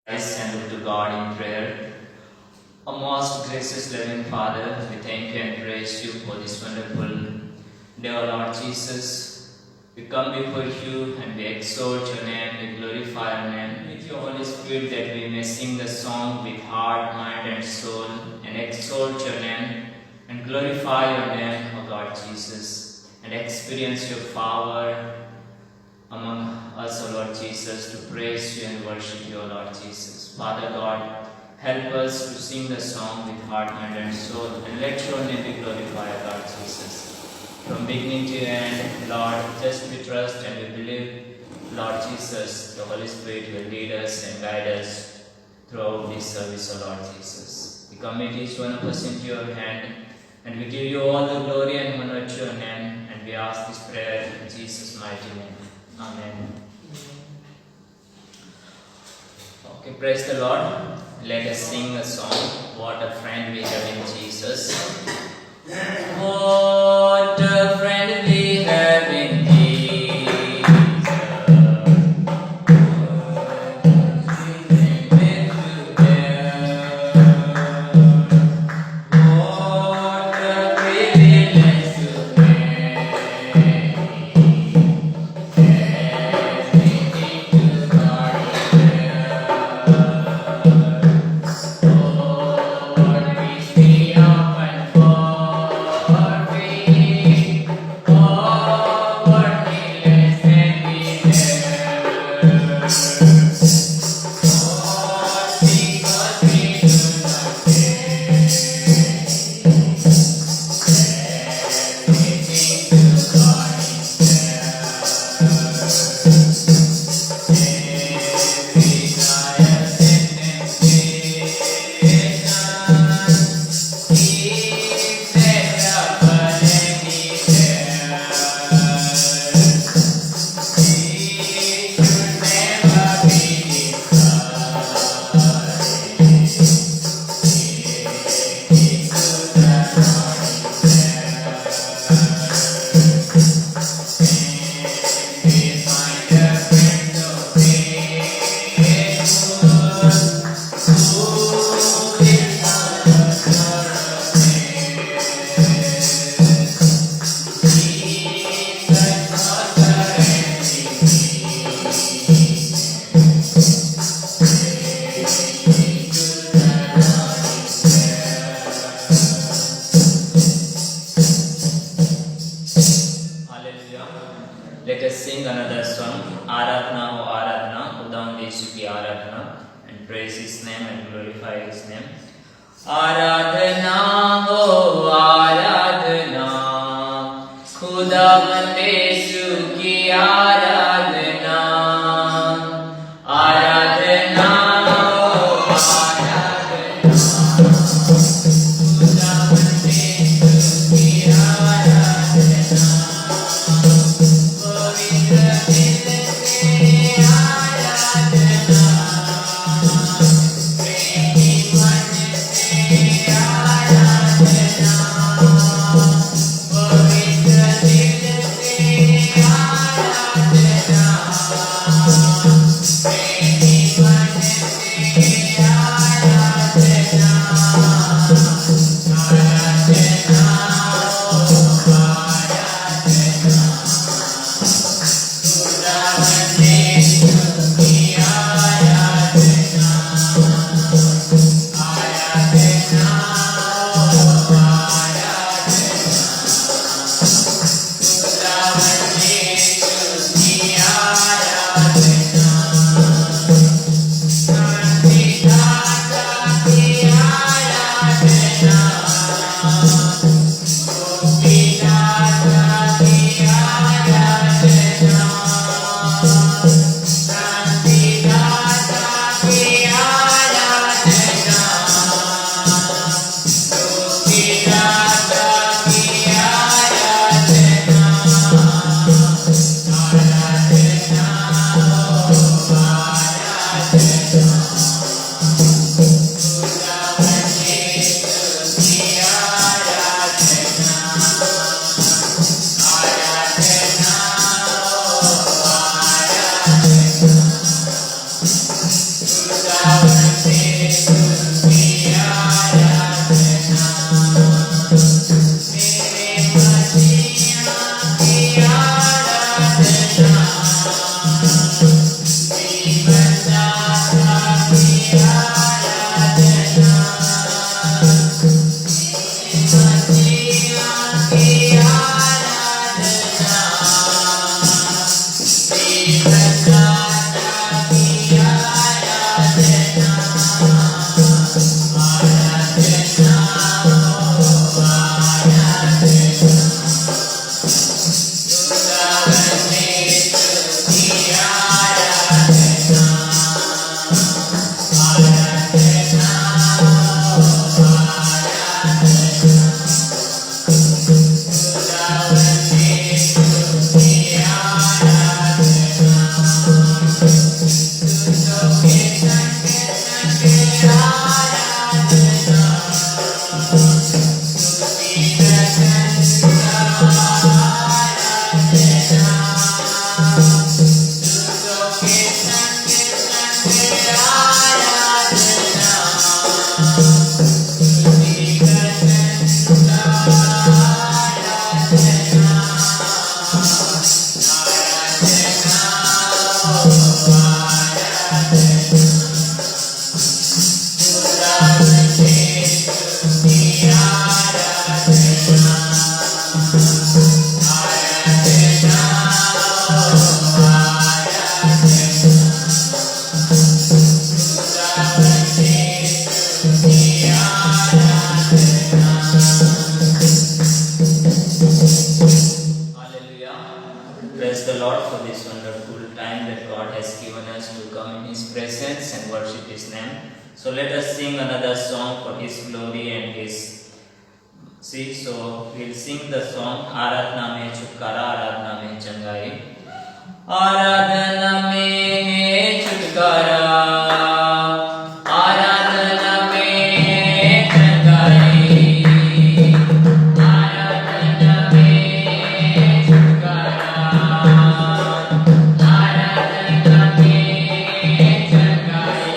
Christ and look to God in prayer. O most gracious loving Father, we thank you and praise you for this wonderful day, O Lord Jesus. We come before you and we exalt your name, we glorify your name with your Holy Spirit, that we may sing the song with heart, mind and soul and exalt your name and glorify your name, O God Jesus, and experience your power among us, O Lord Jesus, to praise you and worship you, O Lord Jesus. Father God, help us to sing the song with heart, mind and soul, and let your name be glorified, O Lord Jesus. From beginning to end, Lord, just we trust and we believe, Lord Jesus, the Holy Spirit will lead us and guide us throughout this service, O Lord Jesus. We commit each one of us into your hand, and we give you all the glory and honor to your name, and we ask this prayer in Jesus' mighty name. Amen. Okay, praise the Lord. Let us sing a song, What a Friend We Have in Jesus. What a friend we have in Jesus. What a privilege to pray. Everything to God Lord, which we often forfeit. Oh, what needless and we bear. Oh, because we do not everything to God Let us sing another song, Aradhana, O Aradhana, Udam Deshu ki Aradhana, and praise His name and glorify His name. Aradhana, O Aradhana, Khudam Deshu ki Aradhana, Aradhana, O Aradhana, Khudam Deshu ki Aradhana. for this wonderful time that God has given us to come in His presence and worship His name. So let us sing another song for His glory and His. See, so we'll sing the song आराधना में छुटकारा, आराधना में चंगाई. आराधना में छुटकारा, आराधना में चंगाई. आराधना में छुटकारा, आराधना में चंगाई.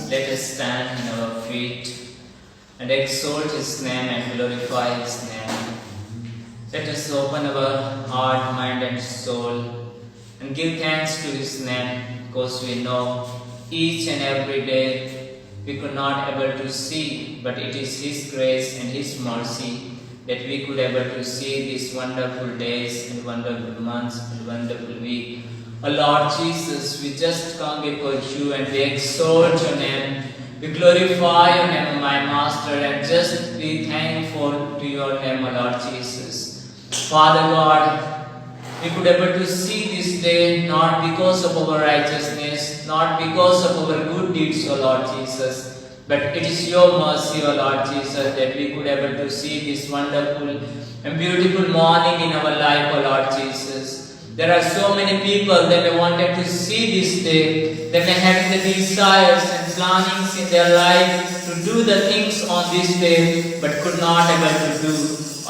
Let us stand in our feet and exalt His name and glorify His name. Let us open our heart, mind and soul and give thanks to His name, because we know each and every day we could not able to see, but it is His grace and His mercy that we could able to see these wonderful days and wonderful months and wonderful week. Oh Lord Jesus, we just come before you and we exalt your name. We glorify your name, my Master, and just be thankful to your name, O Lord Jesus. Father God, we could able to see this day not because of our righteousness, not because of our good deeds, O Lord Jesus, but it is your mercy, O Lord Jesus, that we could able to see this wonderful and beautiful morning in our life, O Lord Jesus. There are so many people that they wanted to see this day. They may have the desires and plannings in their life to do the things on this day, but could not able to do,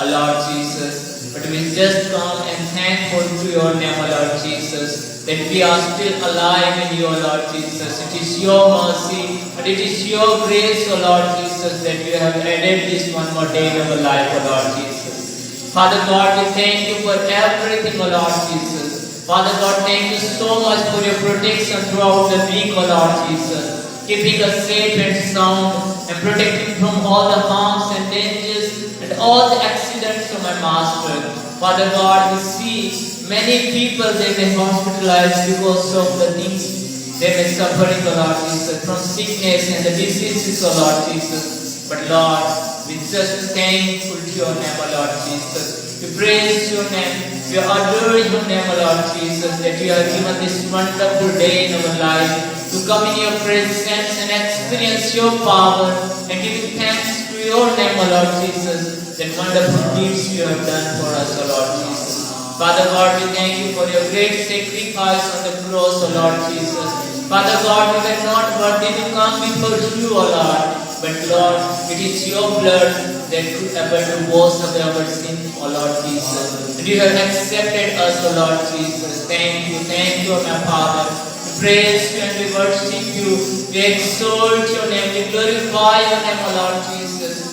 O Lord Jesus. But we just come and thankful to your name, O Lord Jesus, that we are still alive in you, O Lord Jesus. It is your mercy and it is your grace, O Lord Jesus, that you have added this one more day in our life, O Lord Jesus. Father God, we thank you for everything, O Lord Jesus. Father God, thank you so much for your protection throughout the week, O Lord Jesus. keeping us safe and sound, and protecting from all the harms and dangers and all the accidents of my Master. Father God, we see many people, they may hospitalized because of the things they may suffering, O Lord Jesus, from sickness and the diseases, O Lord Jesus. But Lord, we just thankful to your name, O Lord Jesus. We praise your name. We adore your name, O Lord Jesus, that you have given this wonderful day in our life to come in your presence and experience your power and giving thanks to your name, O Lord Jesus, that wonderful deeds you have done for us, O Lord Jesus. Father God, we thank you for your great sacrifice on the cross, O Lord Jesus. Father God, we were not worthy to come before you, O Lord, but Lord, it is your blood that could able to wash away our sin, O Lord Jesus. And you have accepted us, O Lord Jesus. Thank you, my Father. We praise you and we worship you. We exalt your name, we glorify your name, O Lord Jesus.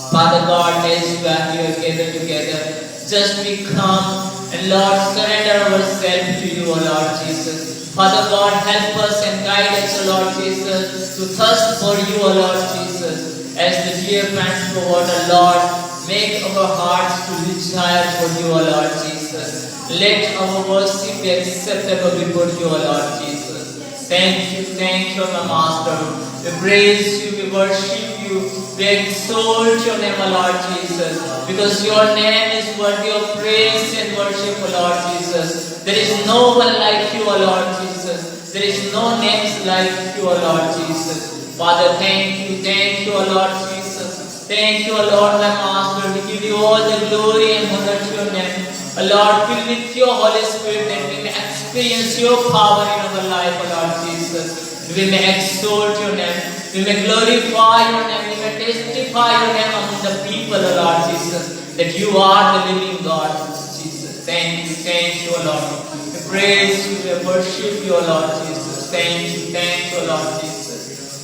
Father God, as we are here gathered together, just we come and Lord, surrender ourselves to you, O Lord Jesus. Father God, help us and guide us, O Lord Jesus, to thirst for you, O Lord Jesus. As the deer pants for water, Lord, make our hearts to desire for you, O Lord Jesus. Let our worship be acceptable before you, O Lord Jesus. Thank you, my Master. We praise you, we worship you, we exalt your name, O Lord Jesus, because your name is worthy of praise and worship, O Lord Jesus. There is no one like you, O Lord Jesus. There is no names like you, O Lord Jesus. Father, thank you, O Lord Jesus. Thank you, O Lord, my Master. We give you all the glory and honor to your name. O Lord, fill with your Holy Spirit that we may experience your power in our life, O Lord Jesus. We may exalt your name. We may glorify your name. We may testify your name among the people, O Lord Jesus, that you are the living God, Jesus. Thank you, O Lord. We praise you, we worship you, O Lord Jesus. Thank you, O Lord Jesus.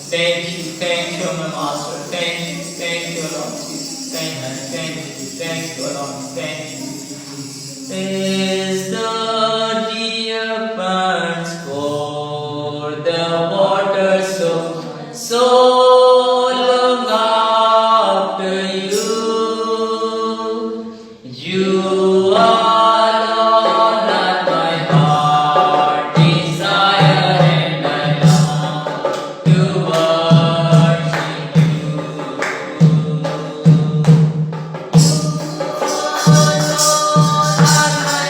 Thank you, my Master. Thank you, O Lord Jesus. Thank you, O Lord. Thank you. As the deer pants for the water, so long after you. You are Lord, that my heart desire, and I long to worship you. You are Lord, my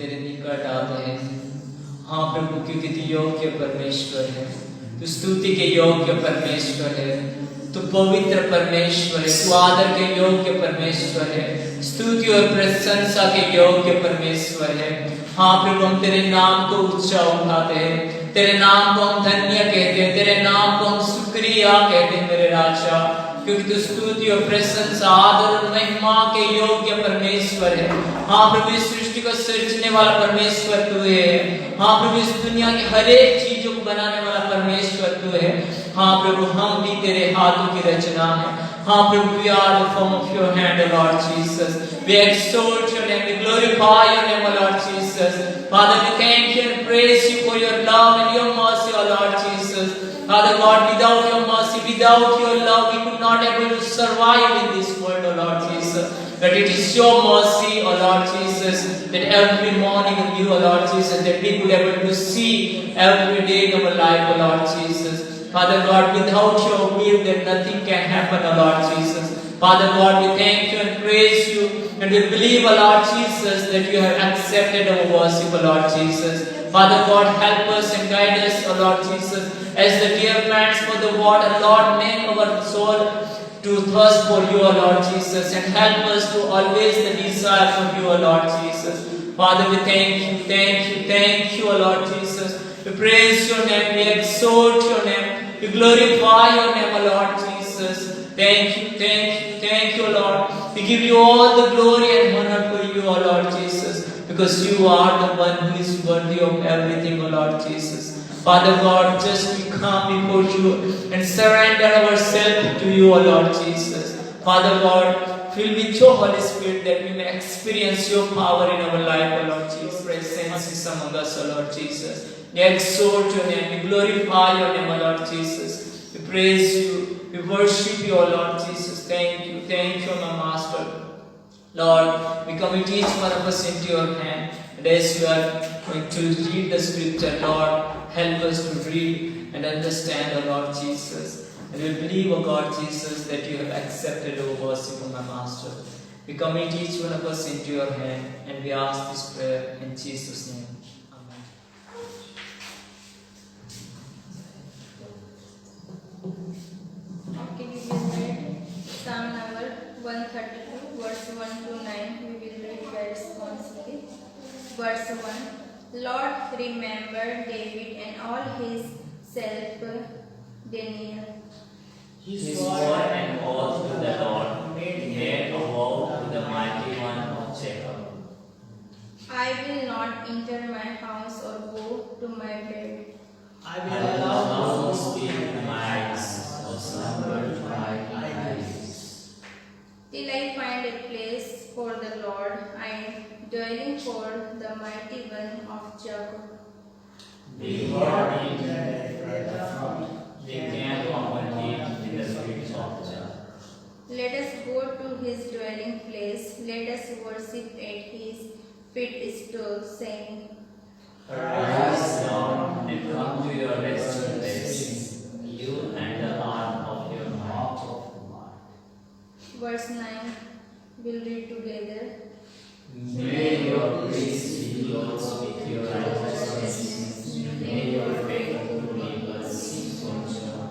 तेरे निकट आते हैं। हाँ प्रभु, क्योंकि तू योग्य परमेश्वर है, तू स्तुति के योग्य परमेश्वर है, तू पवित्र परमेश्वर है, तू आदर के योग्य परमेश्वर है, स्तुति और प्रशंसा के योग्य परमेश्वर है। हाँ प्रभु, हम तेरे नाम को ऊंचा उठाते हैं, तेरे नाम को हम धन्य कहते हैं, तेरे नाम को हम शुक्रिया कहते हैं मेरे राजा, क्योंकि तू स्तुति और प्रशंसा आदर और महिमा के योग्य परमेश्वर है। हाँ प्रभु, इस सृष्टि को सृजने वाला परमेश्वर तू है। हाँ प्रभु, इस दुनिया की हर एक चीजों को बनाने वाला परमेश्वर तू है। हाँ प्रभु, हम भी तेरे हाथों की रचना है। हाँ प्रभु, we are the form of your hand, O Lord Jesus. We exalt your name, we glorify your name, O Lord Jesus. Father, we thank you and praise you for your love and your mercy, O Lord Jesus. Father God, without your mercy, without your love, we could not able to survive in this world, O Lord Jesus. But it is your mercy, O Lord Jesus, that every morning in you, O Lord Jesus, that we could able to see every day in our life, O Lord Jesus. Father God, without your will, then nothing can happen, O Lord Jesus. Father God, we thank you and praise you, and we believe, O Lord Jesus, that you have accepted our worship, O Lord Jesus. Father God, help us and guide us, O Lord Jesus, as the deer pants for the water. Lord, make our soul to thirst for you, O Lord Jesus, and help us to always the desire for you, O Lord Jesus. Father, we thank you, O Lord Jesus. We praise your name, we exalt your name, we glorify your name, O Lord Jesus. Thank you, Lord. We give you all the glory and honor for you, O Lord Jesus, because you are the one who is worthy of everything, O Lord Jesus. Father God, just we come before you and surrender ourselves to you, O Lord Jesus. Father God, fill with your Holy Spirit that we may experience your power in our life, O Lord Jesus. Presence is among us, O Lord Jesus. We exalt your name, we glorify your name, O Lord Jesus. We praise you, we worship you, O Lord Jesus. Thank you, my Master. Lord, we commit each one of us into your hand. And as you are going to read the scripture, Lord, help us to read and understand, O Lord Jesus. And we believe, O God Jesus, that you have accepted our worship, O my Master. We commit each one of us into your hand, and we ask this prayer in Jesus' name. Amen. Okay, we will read Psalm number 132, verse 1 to 9. We will read by responsibly. Verse 1. Lord, remember David and all his self-denial. He swore an oath to the Lord, made a vow to the mighty one of Jacob. I will not enter my house or go to my bed I I will will allow not no speak my eyes, or slumber my eyes. till I find a place for the Lord, I dwelling for the mighty one of Jacob. Before me, they came upon him in the streets of Jah. Let us go to his dwelling place. Let us worship at his footstool, saying, Arise now and come to your resting place, you and the arm of your might. Verse 9. We'll read together. May your grace be clothed with your righteousness. May your faithful neighbors sing for joy.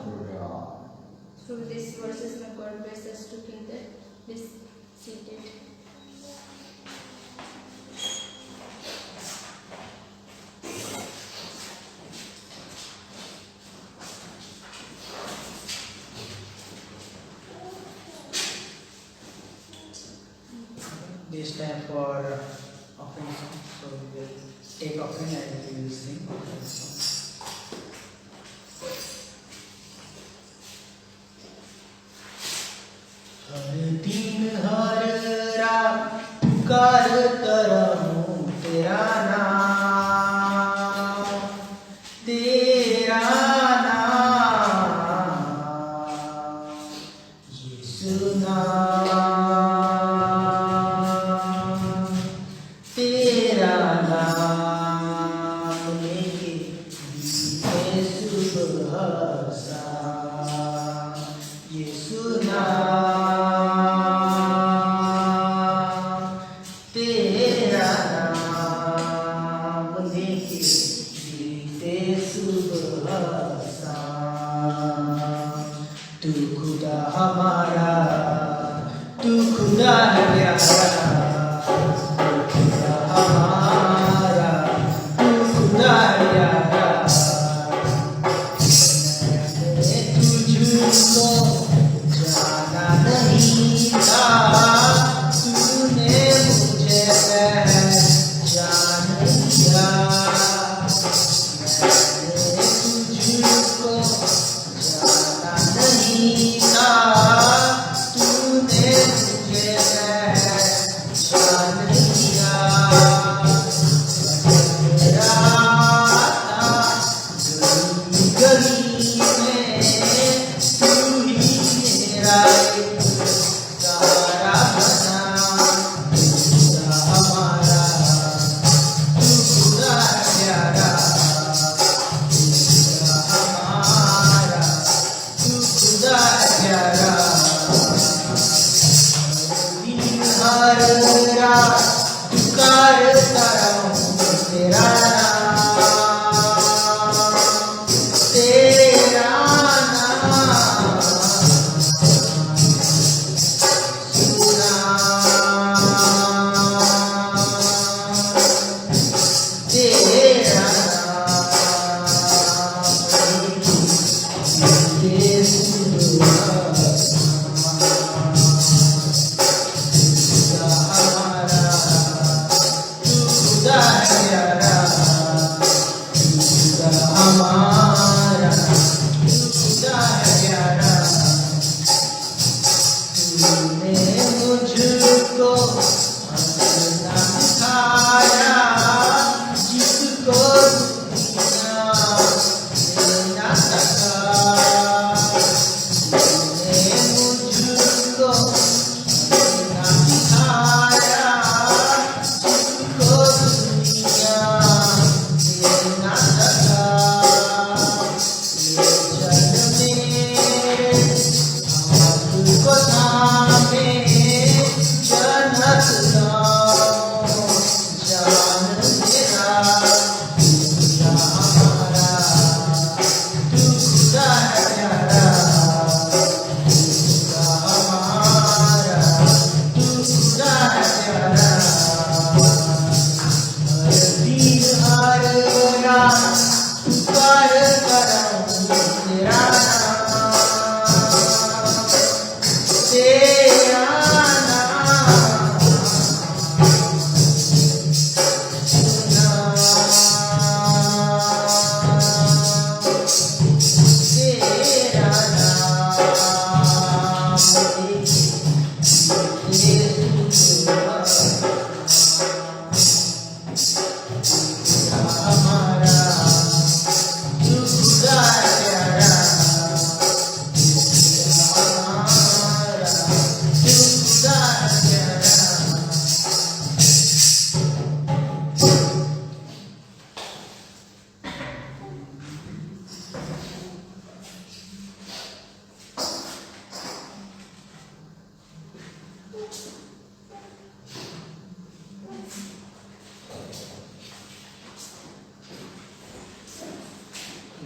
Through these verses, may God bless us together. Please seated. this time for offering song. So we will take offering and we will sing offering song. हर दिन हर रात पुकारता रहूं तेरा नाम, तेरा नाम, यीशु नाम, तेरा नाम लेके मैं सुबह शाम, यीशु नाम, तेरा नाम,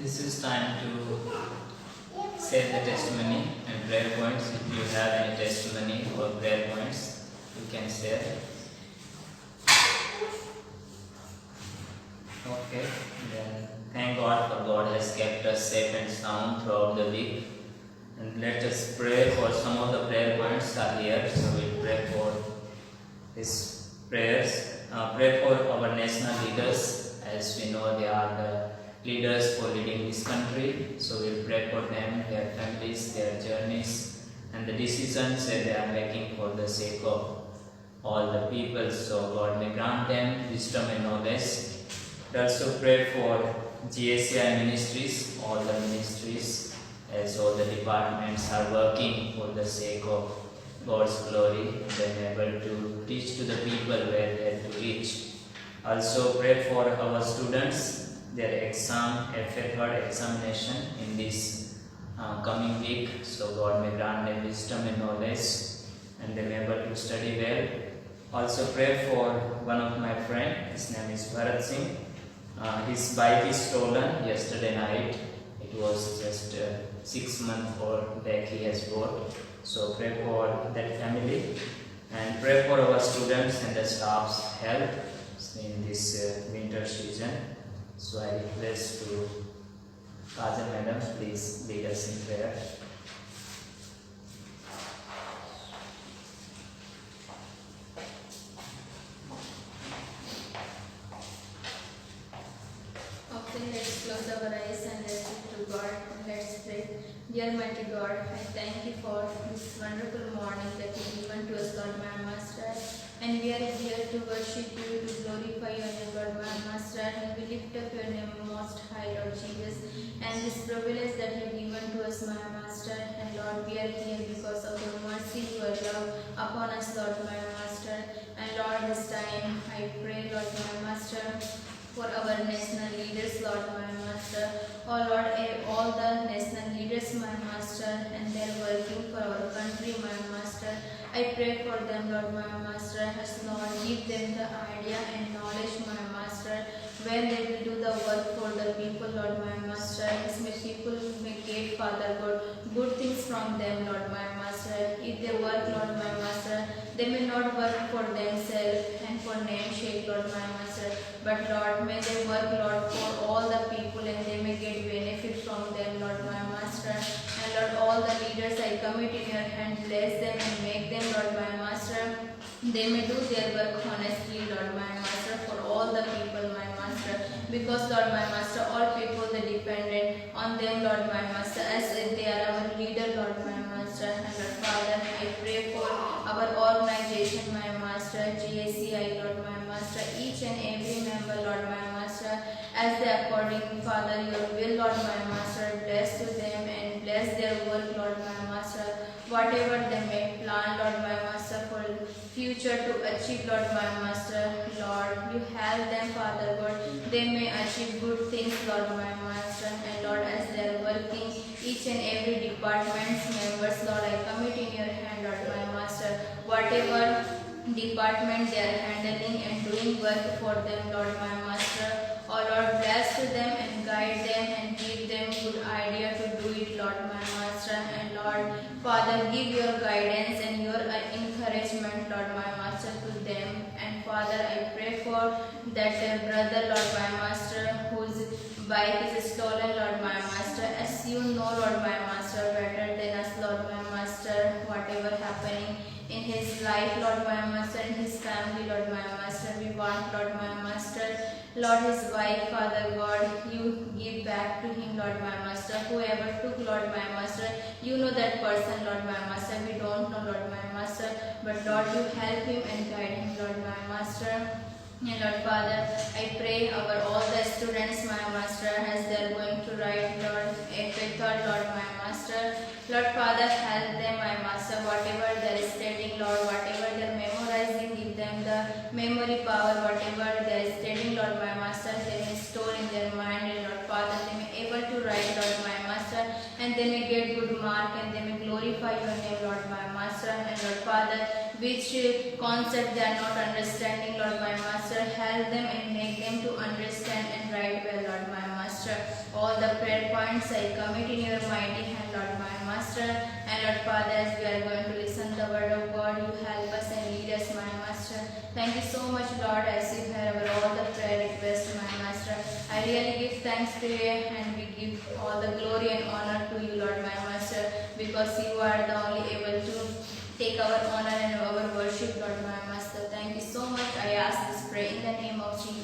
This is time to say the testimony and prayer points. If you have any testimony or prayer points, you can share. Okay, then thank God for God has kept us safe and sound throughout the week. And let us pray for some of the prayer points are here. So we'll pray for these prayers. Pray for our national leaders, as we know they are the leaders for leading this country. So we'll pray for them, their families, their journeys, and the decisions that they are making for the sake of all the people. So God may grant them wisdom and knowledge. We also pray for GSCI ministries, all the ministries, as all the departments are working for the sake of God's glory, and then able to reach to the people where they have to reach. Also pray for our students, their exam, third examination in this coming week. So God may grant them wisdom and knowledge, and they may able to study well. Also pray for one of my friend, his name is Bharat Singh. His bike is stolen yesterday night. It was just 6 months back he has bought. So pray for that family and pray for our students and the staff's health in this winter season. So I request to Kajal Madam, please lead us in prayer. Okay, let's close our eyes and let's look to God. Let's pray. Dear mighty God, I thank you for this wonderful morning that you given to us, Lord my Master. And we are here to worship you, to glorify your name, Lord my Master. And we lift up your name most high, Lord Jesus. And this privilege that you given to us, my Master. And Lord, we are here because of your mercy, your love upon us, Lord my Master. And Lord, this time I pray, Lord my Master, for our national leaders, Lord my Master. Oh Lord, all the national leaders, my Master, and they are working for our country, my Master. I pray for them, Lord my Master, as Lord, give them the idea and knowledge, my Master, when they will do the work for the people, Lord my Master. As may people may get, Father God, good things from them, Lord my Master. If they work, Lord my Master, they may not work for themselves and for namesake, Lord my Master, but Lord, may they work, Lord, for all the people and they may get benefit from them, Lord my Master. And Lord, all the leaders I commit in your hand, bless them and make them, Lord my Master. They may do their work honestly, Lord my Master, for all the people, my Master. Because, Lord my Master, all people they dependent on them, Lord my Master, as if they are our leader, Lord my Master. And Lord Father, I pray for our organization, my Master, GSCI, Lord my Master, each and every member, Lord my Master, as they according, Father, your will, Lord my Master, bless to them and bless their work, Lord my Master. Whatever they may plan, Lord my Master, for future to achieve, Lord my Master, Lord, you help them, Father God, they may achieve good things, Lord my Master. And Lord, as they are working, each and every department's members, Lord, I commit in your hand, Lord my Master, whatever department they are handling and doing work for them, Lord my Master. Oh Lord, bless to them and guide them and give them good idea to do it, Lord my Master. And Lord, Father, give your guidance and your encouragement, Lord my Master, to them. And Father, I pray for that brother, Lord my Master, whose bike is stolen, Lord my Master. As you know, Lord my Master, better than us, Lord my Master, whatever happening in his life, Lord my Master, in his family, Lord my Master, we want, Lord my Master, Lord, his wife, Father God, you give back to him, Lord my Master. Whoever took, Lord my Master, you know that person, Lord my Master. We don't know, Lord my Master, but Lord, you help him and guide him, Lord my Master. And Lord Father, I pray over all the students, my Master, as they are going to write, Lord, third, Lord my Master. Lord Father, help them, my Master, whatever they are studying, Lord, whatever they are memorizing, give them the memory power, whatever they are studying, Lord my Master, they may store in their mind, and Lord Father, they may able to write, Lord my Master, and they may get good mark, and they may glorify your name, Lord my Master. And Lord Father, which concept they are not understanding, Lord my Master, help them and make them to understand and write well, Lord my Master. Master. All the prayer points I commit in your mighty hand, Lord my Master. And Lord Father, as we are going to listen the word of God, you help us and lead us, my Master. Thank you so much, Lord, as you hear our all the prayer requests, my Master. I really give thanks to you and we give all the glory and honor to you, Lord my Master, because you are the only able to take our honor and our worship, Lord my Master. Thank you so much. I ask this prayer in the name of Jesus.